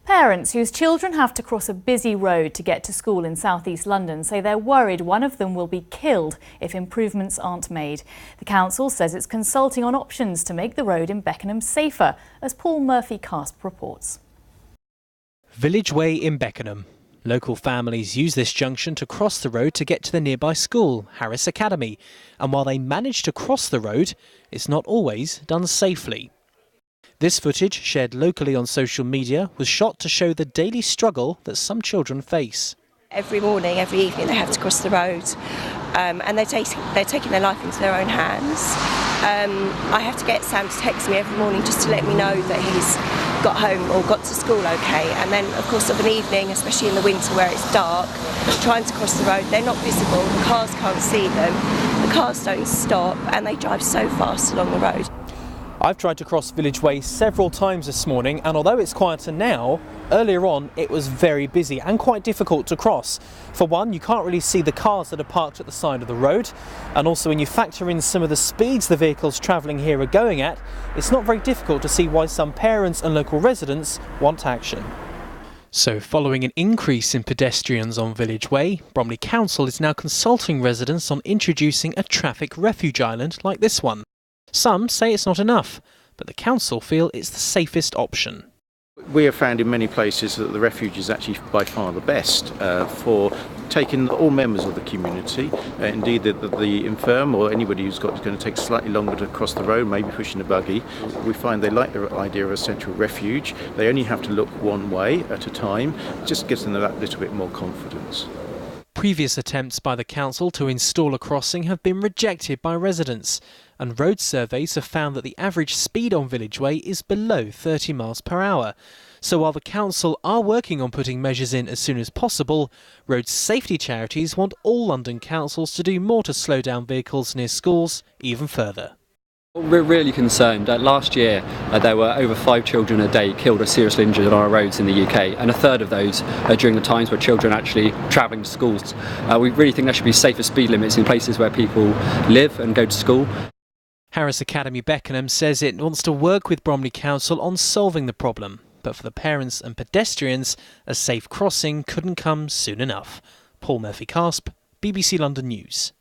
Parents whose children have to cross a busy road to get to school in south-east London say they're worried one of them will be killed if improvements aren't made. The council says it's consulting on options to make the road in Beckenham safer, as Paul Murphy-Kasp reports. Village Way in Beckenham. Local families use this junction to cross the road to get to the nearby school, Harris Academy. And while they manage to cross the road, it's not always done safely. This footage, shared locally on social media, was shot to show the daily struggle that some children face. Every morning, every evening they have to cross the road, and they're taking their life into their own hands. I have to get Sam to text me every morning just to let me know that he's got home or got to school okay. And then of course of an evening, especially in the winter where it's dark, trying to cross the road, they're not visible, the cars can't see them, the cars don't stop and they drive so fast along the road. I've tried to cross Village Way several times this morning, and although it's quieter now, earlier on it was very busy and quite difficult to cross. For one, you can't really see the cars that are parked at the side of the road, and also when you factor in some of the speeds the vehicles travelling here are going at, it's not very difficult to see why some parents and local residents want action. So, following an increase in pedestrians on Village Way, Bromley Council is now consulting residents on introducing a traffic refuge island like this one. Some say it's not enough, but the council feel it's the safest option. We have found in many places that the refuge is actually by far the best for taking all members of the community. Indeed, the infirm or anybody who's going to take slightly longer to cross the road, maybe pushing a buggy, we find they like the idea of a central refuge. They only have to look one way at a time. It just gives them that little bit more confidence. Previous attempts by the council to install a crossing have been rejected by residents, and road surveys have found that the average speed on Village Way is below 30 miles per hour. So while the council are working on putting measures in as soon as possible, road safety charities want all London councils to do more to slow down vehicles near schools even further. We're really concerned. Last year there were over 5 children a day killed or seriously injured on our roads in the UK, and a third of those during the times where children are actually travelling to schools. We really think there should be safer speed limits in places where people live and go to school. Harris Academy Beckenham says it wants to work with Bromley Council on solving the problem, but for the parents and pedestrians, a safe crossing couldn't come soon enough. Paul Murphy-Kasp, BBC London News.